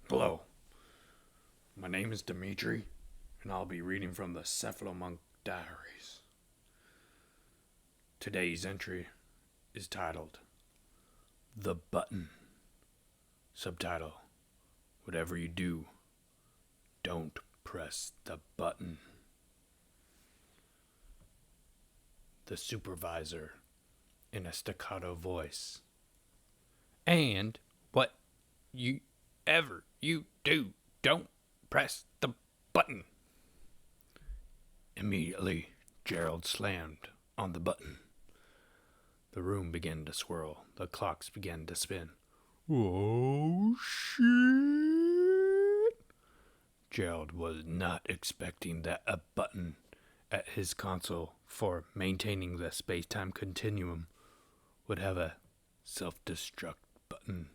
Hello, my name is Dimitri, and I'll be reading from the Cephalomonk Diaries. Today's entry is titled The Button. Subtitle: Whatever you do, don't press the button. The supervisor, in a staccato voice. And whatever you do, don't press the button. Immediately, Gerald slammed on the button. The room began to swirl. The clocks began to spin. Oh, shit! Gerald was not expecting that a button at his console for maintaining the space-time continuum would have a self-destruct button.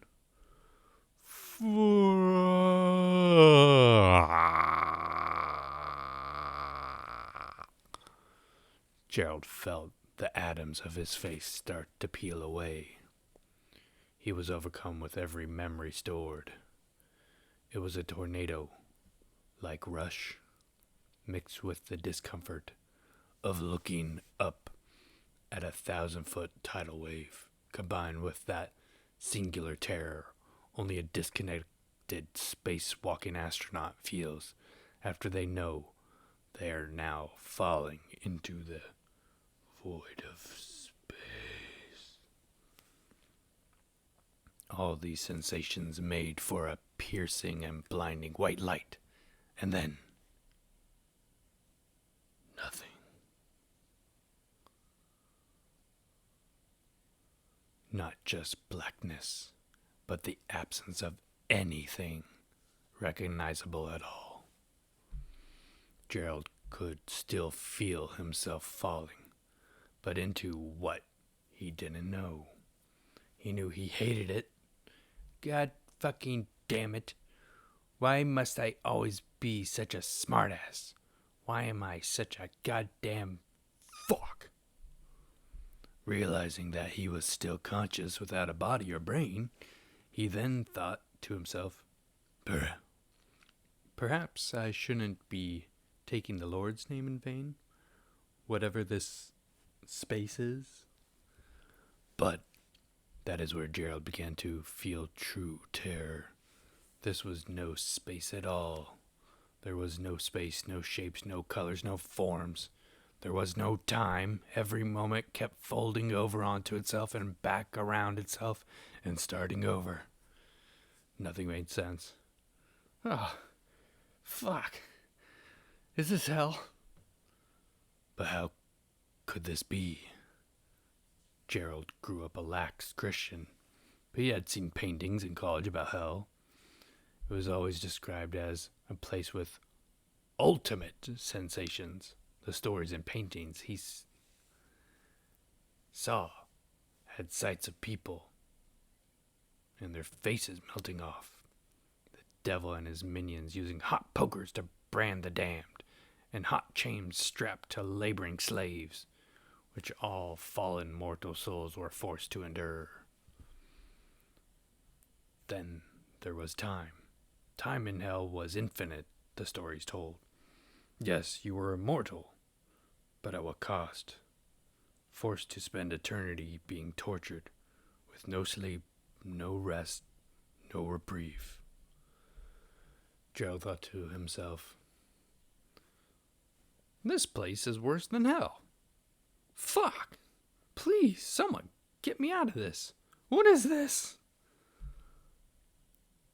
Gerald felt the atoms of his face start to peel away. He was overcome with every memory stored. It was a tornado, like rush, mixed with the discomfort of looking up at a 1,000-foot tidal wave, combined with that singular terror only a disconnected space-walking astronaut feels after they know they are now falling into the void of space. All these sensations made for a piercing and blinding white light, and then nothing. Not just blackness, but the absence of anything recognizable at all. Gerald could still feel himself falling, but into what he didn't know. He knew he hated it. God fucking damn it. Why must I always be such a smartass? Why am I such a goddamn fuck? Realizing that he was still conscious without a body or brain, he then thought to himself, perhaps I shouldn't be taking the Lord's name in vain, whatever this space is. But that is where Gerald began to feel true terror. This was no space at all. There was no space, no shapes, no colors, no forms. There was no time. Every moment kept folding over onto itself and back around itself and starting over. Nothing made sense. Oh, fuck. Is this hell? But how could this be? Gerald grew up a lax Christian, but he had seen paintings in college about hell. It was always described as a place with ultimate sensations. The stories and paintings he saw had sights of people and their faces melting off. The devil and his minions using hot pokers to brand the damned, and hot chains strapped to laboring slaves, which all fallen mortal souls were forced to endure. Then there was time. Time in hell was infinite, the stories told. Yes, you were immortal, but at what cost? Forced to spend eternity being tortured, with no sleep, no rest, no reprieve. Gerald thought to himself, this place is worse than hell. Fuck! Please, someone, get me out of this. What is this?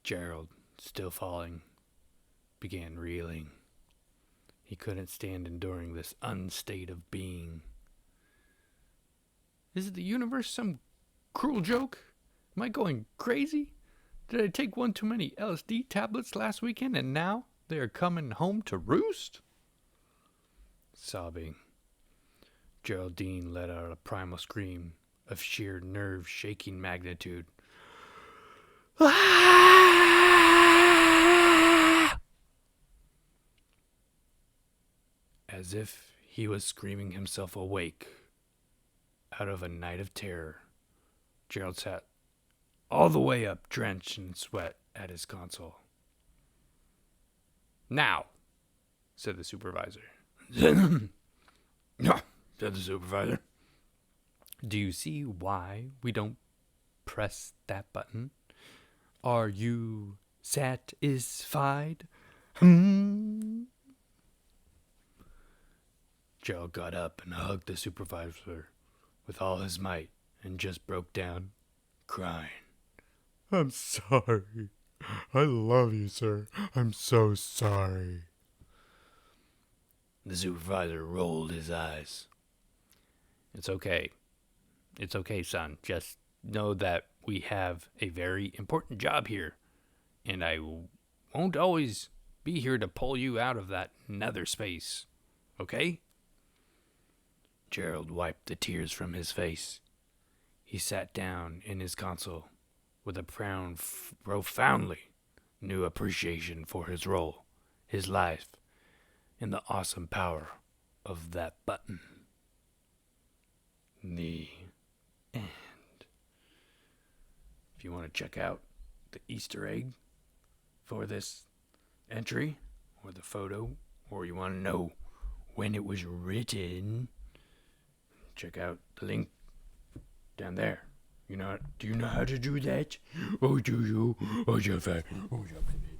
Gerald, still falling, began reeling. He couldn't stand enduring this unstate of being. Is the universe some cruel joke? Am I going crazy? Did I take one too many LSD tablets last weekend and now they are coming home to roost? Sobbing, Geraldine let out a primal scream of sheer nerve-shaking magnitude. As if he was screaming himself awake out of a night of terror, Gerald sat all the way up, drenched in sweat, at his console. "Now," said the supervisor. "No," said the supervisor. "Do you see why we don't press that button? Are you satisfied?" Gerald got up and hugged the supervisor with all his might and just broke down, crying. "I'm sorry. I love you, sir. I'm so sorry." The supervisor rolled his eyes. "It's okay. It's okay, son. Just know that we have a very important job here, and I won't always be here to pull you out of that nether space. Okay?" Gerald wiped the tears from his face. He sat down in his console with a profoundly new appreciation for his role, his life, and the awesome power of that button. The end. If you want to check out the Easter egg for this entry, or the photo, or you want to know when it was written, check out the link down there. Do you know how to do that? Oh, do you? Oh, you're fine. Oh, you're fine.